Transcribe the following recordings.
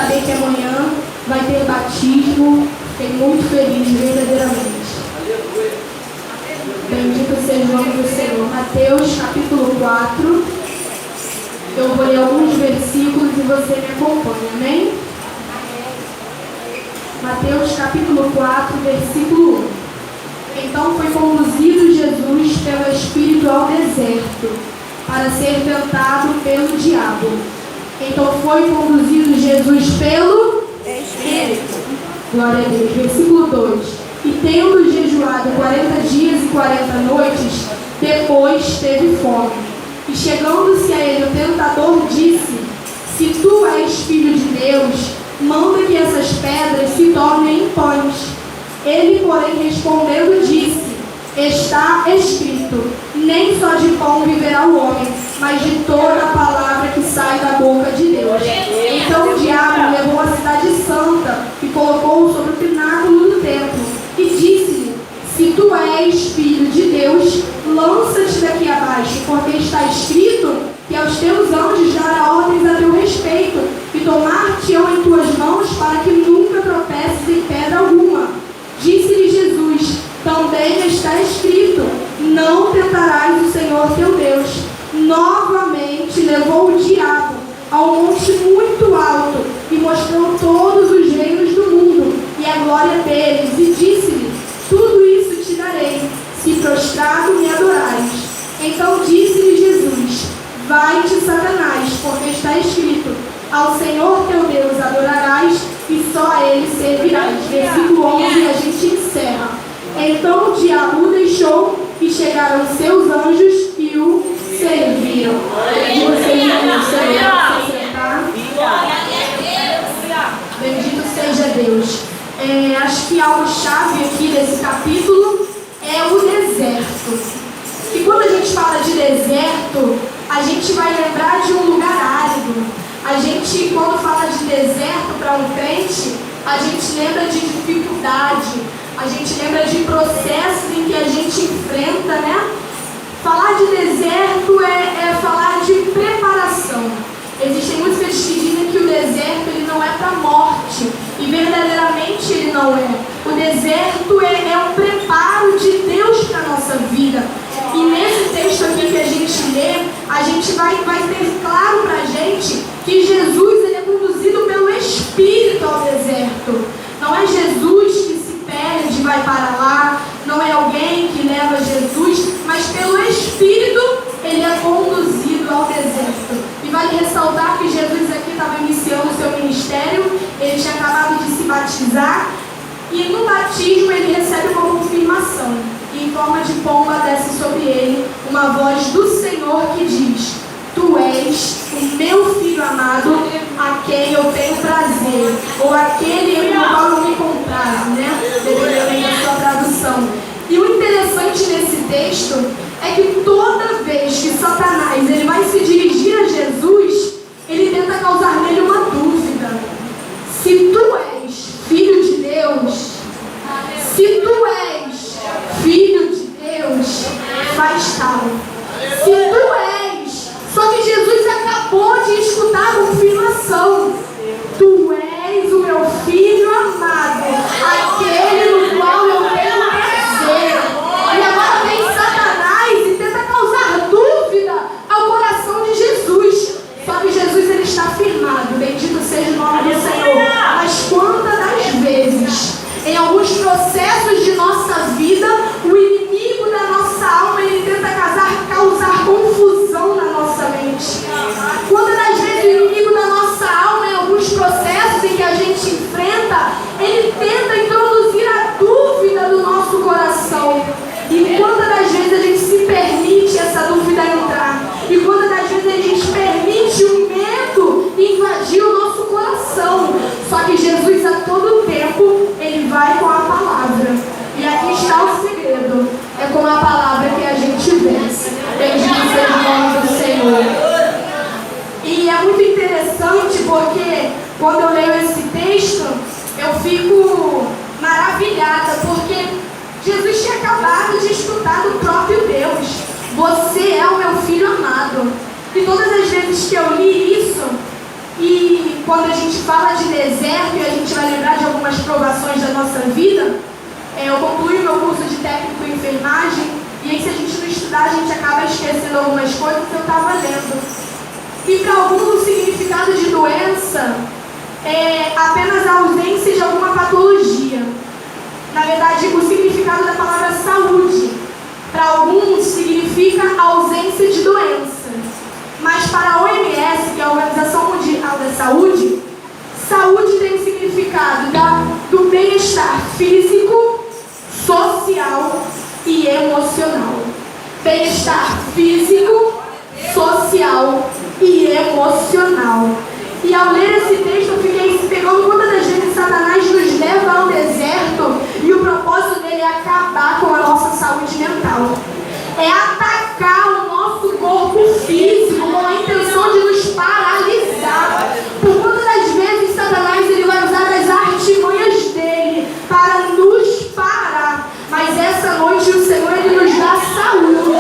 saber que amanhã vai ter batismo. Fiquei muito feliz, verdadeiramente. Bendito seja o nome do Senhor. Mateus capítulo 4. Eu vou ler alguns versículos e você me acompanha, amém? Mateus capítulo 4, versículo 1. Então foi conduzido Jesus pelo Espírito ao deserto, para ser tentado pelo diabo. Então foi conduzido Jesus pelo Espírito. Glória a Deus. Versículo 2. E tendo jejuado 40 dias e 40 noites, depois teve fome. E chegando-se a ele o tentador disse: Se tu és filho de Deus, manda que essas pedras se tornem em pães. Ele, porém, respondendo, disse: Está escrito: Nem só de pão viverá o homem, mas de toda a palavra que sai da boca de Deus. Então o diabo levou a cidade santa e colocou-o sobre o pináculo do templo e disse-lhe: Se tu és filho de Deus, lança-te daqui abaixo, porque está escrito que aos teus anjos dará ordens a teu respeito, e tomar-te-ão em tuas mãos, para que nunca tropeces em pedra alguma. Disse-lhe Jesus: Também está escrito: Não tentarás o Senhor teu Deus. Novamente levou o diabo a um monte muito alto e mostrou todos os reinos do mundo e a glória deles, e disse-lhe: Tudo isso te darei, se prostrado me adorares. Então disse-lhe Jesus: Vai-te, Satanás, porque está escrito: Ao Senhor teu Deus adorarás e só a Ele servirás. Versículo 11, a gente encerra. Então o diabo o deixou e chegaram seus anjos e o serviram. Bendito seja Deus. Acho que algo chave aqui desse capítulo é o deserto. E quando a gente fala de deserto, a gente vai lembrar de um lugar árido. A gente, quando fala de deserto para um crente, a gente lembra de dificuldade, a gente lembra de processos em que a gente enfrenta, né? Falar de deserto é falar de preparação. Existem músicas que dizem que o deserto ele não é para a morte, e verdadeiramente ele não é. O deserto é um preparo de Deus para a nossa vida. E nesse texto aqui que a gente lê, a gente vai ter claro para a gente que Jesus ele é conduzido pelo Espírito ao deserto. Não é Jesus que se perde e vai para lá, não é alguém que leva Jesus, mas pelo Espírito ele é conduzido ao deserto. E vale ressaltar que Jesus aqui estava iniciando o seu ministério, ele tinha acabado de se batizar, e no batismo ele recebe uma confirmação. E em forma de pomba desce sobre ele uma voz do Senhor que diz: Tu és o meu filho amado, a quem eu tenho prazer, ou aquele em qual eu me comprazo, né? Dependendo da sua tradução. E o interessante nesse texto é que toda vez que Satanás ele vai se dirigir a Jesus, ele tenta causar nele uma dúvida. Se tu és filho de Deus, se tu és filho de Deus, faz tal. Se tu és, só que Jesus acabou de escutar a confirmação: Tu és o meu filho amado, aquele no qual eu tenho prazer. E agora vem Satanás e tenta causar dúvida ao coração de Jesus. Só que Jesus ele está firmado, bendito seja o nome do Senhor. Mas quantas das vezes, em alguns processos de nossa vida, o inimigo da nossa alma ele tenta causar confusão na nossa mente. Quantas das vezes o inimigo da nossa alma, em alguns processos em que a gente enfrenta, ele tenta introduzir a dúvida do nosso coração. E quantas das vezes a gente se permite essa dúvida entrar? E quantas das vezes a gente permite o medo invadir o nosso coração? Só que Jesus a todo tempo ele vai com a palavra. E aqui está o segredo: é com a palavra que a gente vence. Bendito seja o nome do Senhor. E é muito interessante porque quando eu leio esse texto, eu fico maravilhada, porque Jesus tinha acabado de escutar do próprio Deus: Você é o meu filho amado. E todas as vezes que eu li isso, e quando a gente fala de deserto e a gente vai lembrar de algumas provações da nossa vida, eu concluí meu curso de técnico em enfermagem, e aí se a gente não estudar, a gente acaba esquecendo algumas coisas que eu estava lendo. E para alguns o significado de doença é apenas a ausência de alguma patologia. Na verdade, o significado da palavra saúde, para alguns, significa ausência de doença. Mas para a OMS, que é a Organização Mundial da Saúde, saúde tem o significado do bem-estar físico, social e emocional. Bem-estar físico, social e emocional. E ao ler esse texto eu fiquei pegando quantas das vezes Satanás nos leva ao deserto e o propósito dele é acabar com a nossa saúde mental. É atacar o nosso corpo físico com a intenção de nos paralisar. Por quantas das vezes Satanás ele vai usar as artimanhas dele para nos parar. Mas essa noite o Senhor ele nos dá saúde.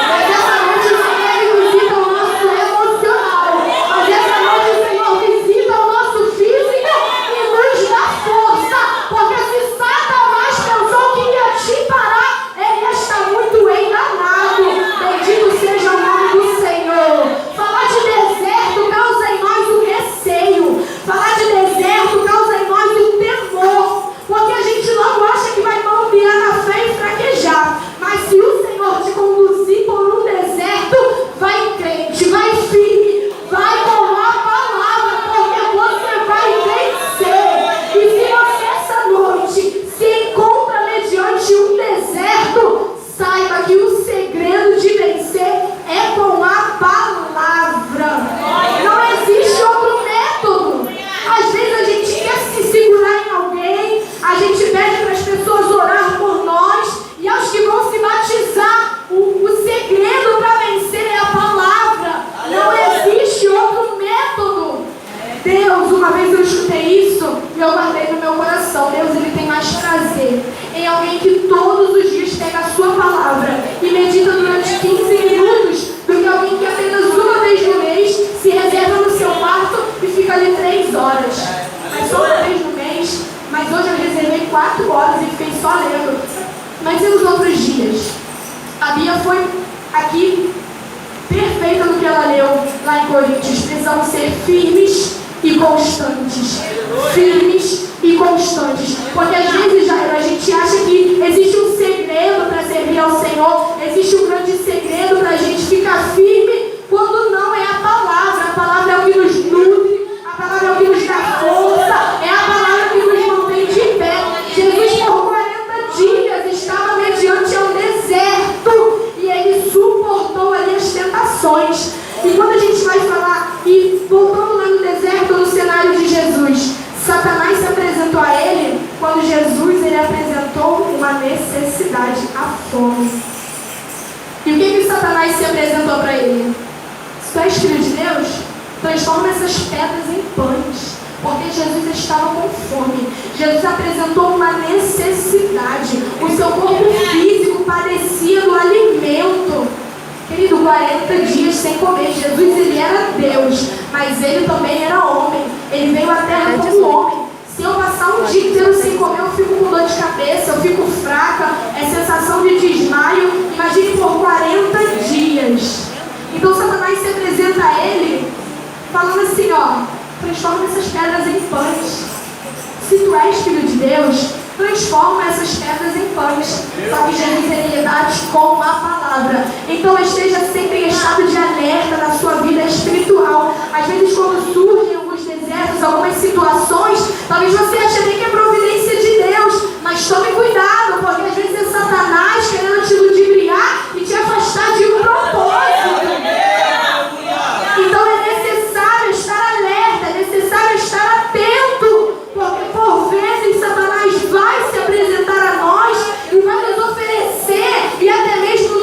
Mas essa noite o Senhor ele visita o nosso emocional. Mas essa noite o Senhor visita o nosso físico e nos dá força. Porque se Satanás pensou que ia te parar, ele está muito enganado. Bendito seja o nome do Senhor. Falar de deserto causa em nós o receio. Falar de deserto causa em nós o temor. Porque a gente logo acha que vai bombear na fé e fraquejar. Mas se o Senhor te conduzir por um deserto, vai crente, vai firme, vai com a palavra, porque você vai vencer. E se você essa noite se encontra mediante um deserto, saiba que o segredo de vencer é com a palavra. Não existe outro método. Às vezes a gente quer se segurar em alguém, a gente pede para as pessoas orar por nós, e aos que vão se batizar, o segredo para vencer é a palavra. Não existe outro método. Deus, uma vez eu escutei isso e eu guardei no meu coração. Deus, ele tem mais prazer em alguém que todos os dias pega a sua palavra e medita durante 15 minutos do que alguém que apenas uma vez no mês se reserva no seu quarto e fica ali 3 horas. Mas só uma vez no mês. Mas hoje eu reservei 4 horas e fiquei só lendo. Mas e nos outros dias? A Bia foi aqui perfeita no que ela leu lá em Coríntios. Precisamos ser firmes e constantes. Firmes e constantes. Porque às vezes, Jairo, a gente acha que existe um segredo para servir ao Senhor. Existe um grande segredo para a gente ficar firme, quando não é a palavra. A palavra é o que nos nutre. A palavra é o que nos dá força. É a palavra que nos mantém de pé. Jesus por 40 dias estava mediante ao deserto e ele suportou ali as tentações. E quando a gente vai falar, e voltando lá no deserto, no cenário de Jesus, Satanás se apresentou a ele quando Jesus ele apresentou uma necessidade, a fome. E o que Satanás se apresentou para ele? Se tu és filho de Deus, transforma essas pedras em pães. Porque Jesus estava com fome. Jesus apresentou uma necessidade. O seu corpo físico parecia do alimento. Querido, 40 dias sem comer. Jesus, ele era Deus, mas ele também era homem. Ele veio à terra como homem. Se eu passar um dia inteiro sem comer, eu fico com dor de cabeça, eu fico fraca, é sensação de desmaio. Imagine por 40 dias. Então Satanás se apresenta a ele falando assim, transforma essas pedras em pães. Se tu és filho de Deus, transforma essas pedras em pães. Só que Jesus ele dá-te com a palavra. Então esteja sempre em estado de alerta na sua vida espiritual. Às vezes quando surgem alguns desertos, algumas situações, talvez você ache até que é providência de Deus. Mas tome cuidado, porque às vezes é Satanás querendo te ludibriar e te afastar de um propósito. Então é necessário estar alerta, é necessário estar atento, porque por vezes Satanás vai se apresentar a nós e vai nos oferecer e até mesmo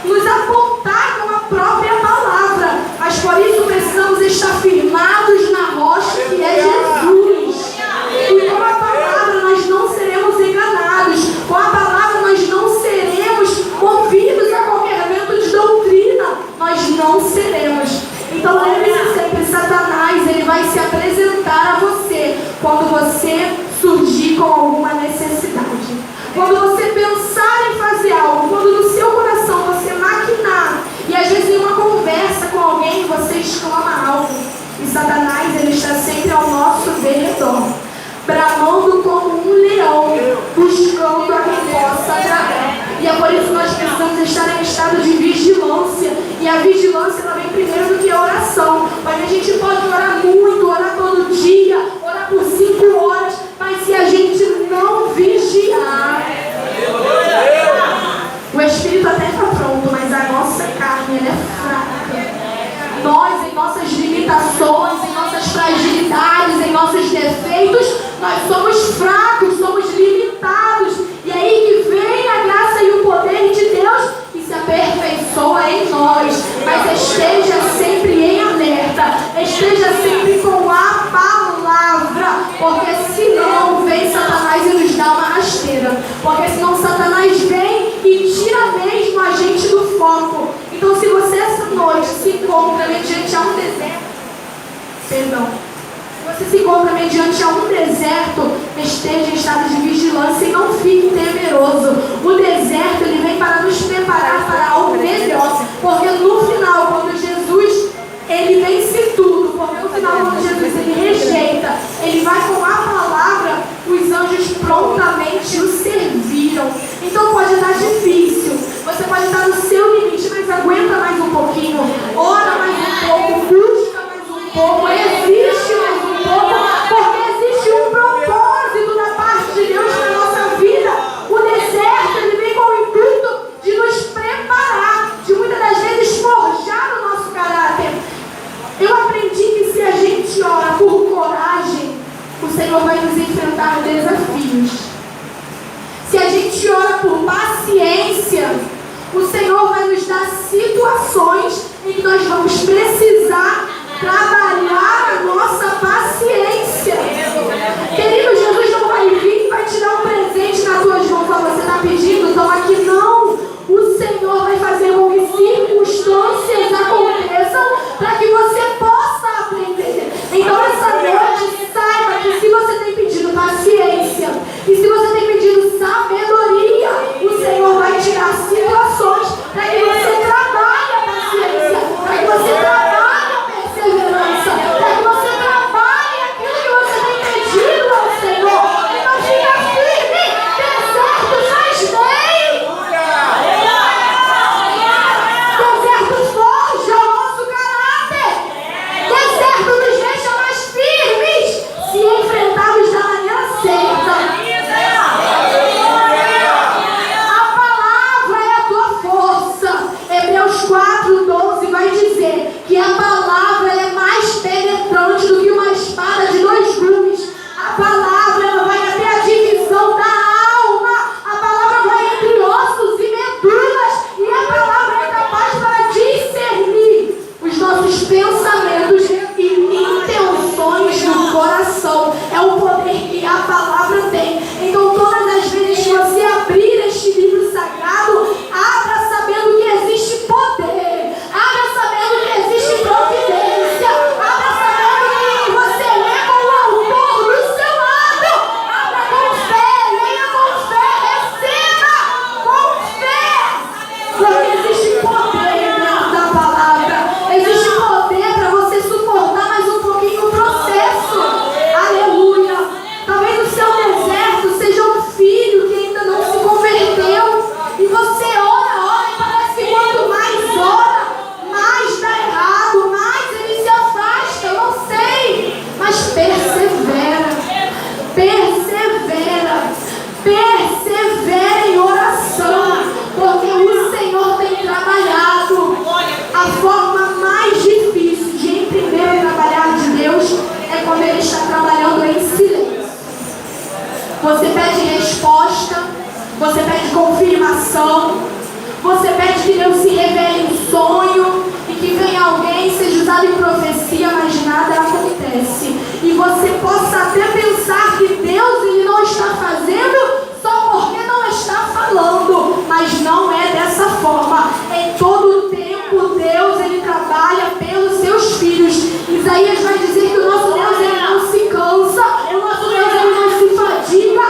nos apontar com a própria palavra. Mas por isso precisamos estar firmados na rocha que é Jesus. E com a palavra nós não seremos enganados. Com a palavra nós não seremos movidos a qualquer vento de doutrina. Nós não seremos. Então lembre-se sempre, Satanás ele vai se apresentar com alguma necessidade. Quando você pensar em fazer algo, quando no seu coração você maquinar, e às vezes em uma conversa com alguém você exclama algo, e Satanás ele está sempre ao nosso derredor, bramando como um leão, buscando a quem possa tragar. E é por isso que nós precisamos estar em estado de vigilância. E a vigilância ela vem primeiro do que a oração. Mas a gente pode orar muito, orar todo dia, orar por 5 horas, mas se a gente não vigiar, o espírito até está pronto, mas a nossa carne ela é fraca. Nós, em nossas limitações, em nossas fragilidades, em nossos defeitos, nós somos fracos, somos limitados. E aí que vem a graça e o poder de Deus que se aperfeiçoa em nós. Mas esteja sempre em alerta, esteja sempre com a palavra, porque senão vem Satanás e nos dá uma rasteira. Porque senão Satanás vem e tira mesmo a gente do foco. Então se você essa noite se encontra mediante a um deserto, você se encontra mediante a um deserto, esteja em estado de vigilância e não fique temeroso. O deserto ele vem para nos preparar para algo melhor, porque no final, quando Jesus ele vence tudo, porque no final, quando Jesus ele rejeita, ele vai com a palavra, os anjos prontamente o serviram. Então pode estar difícil, você pode estar no seu limite, mas aguenta mais um pouquinho, ora mais um pouco, busca mais um pouco, existe mais um pouco, porque existe um propósito da parte de Deus na nossa vida. O deserto ele vem com o intuito de nos preparar, de muitas das vezes forjar o nosso caráter. Eu aprendi que se a gente ora por coragem, o Senhor vai nos enfrentar desafios. Se a gente ora por paciência, o Senhor vai nos dar situações em que nós vamos precisar trabalhar a nossa paciência. Querido, Jesus não vai vir e vai te dar um presente nas tuas mãos. Você está pedindo, toma aqui. Não. O Senhor vai fazer com que circunstâncias aconteçam para que você possa aprender. Então essa noite, saiba que se você tem pedido paciência e se você tem pedido sabedoria, o Senhor vai tirar situações para que você trabalhe a paciência, para que você trabalhe a perseverança, para que você trabalhe aquilo que você tem pedido ao Senhor. Então fica firme, deserto faz bem. Deserto forja o nosso caráter. Deserto nos deixa mais firmes se enfrentarmos da maneira certa. A palavra é a tua força. Hebreus 4:12 vai dizer que a palavra é mais penetrante do que uma espada de 2 gumes. A palavra ela vai até a divisão da alma. A palavra vai entre ossos e medulas. E a palavra é capaz para discernir os nossos pensamentos e intenções do coração. É o poder que a palavra tem. Então todas as vezes que você abrir este livro sagrado, abra sabendo que existe poder. Abra sabendo que existe providência. Abra sabendo que você lê com o autor do seu lado. Abra com fé, leia com fé, receba com fé. Porque existe poder dentro da palavra. Existe poder para você suportar mais um pouquinho o processo. Aleluia. Talvez o seu deserto seja um filho que ainda não se converteu. E você ora e parece que quanto mais ora, mais dá errado, mais ele se afasta. Eu não sei. Mas persevera. Persevera. Persevera em oração. Porque o Senhor tem trabalhado. A forma mais difícil de entender o trabalhar de Deus é quando Ele está trabalhando em silêncio. Você pede resposta, você pede confirmação, você pede que Deus se revele em sonho e que venha alguém, seja usado em profecia, mas nada acontece. E você possa até pensar que Deus ele não está fazendo só porque não está falando, mas não é dessa forma. Em todo o tempo Deus ele trabalha pelos seus filhos. Isaías vai dizer que o nosso Deus ele não se cansa, o nosso Deus ele não se fadiga,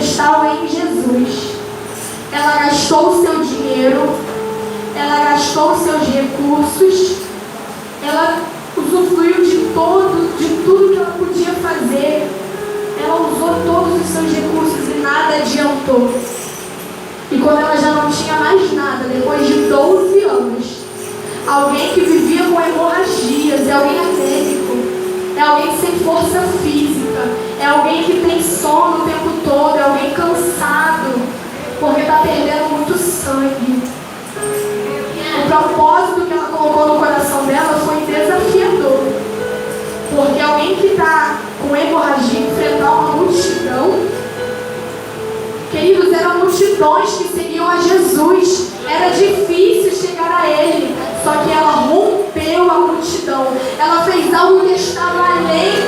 estava em Jesus. Ela gastou o seu dinheiro, ela gastou os seus recursos, ela usufruiu de tudo que ela podia fazer. Ela usou todos os seus recursos e nada adiantou. E quando ela já não tinha mais nada, depois de 12 anos, alguém que vivia com hemorragias, é alguém anêmico, é alguém sem força física, é alguém que tem sono o tempo todo, é alguém cansado, porque está perdendo muito sangue. O propósito que ela colocou no coração dela foi desafiador, porque alguém que está com hemorragia enfrentar uma multidão, queridos, eram multidões que seguiam a Jesus, era difícil chegar a Ele, só que ela rompeu a multidão, ela fez algo que estava além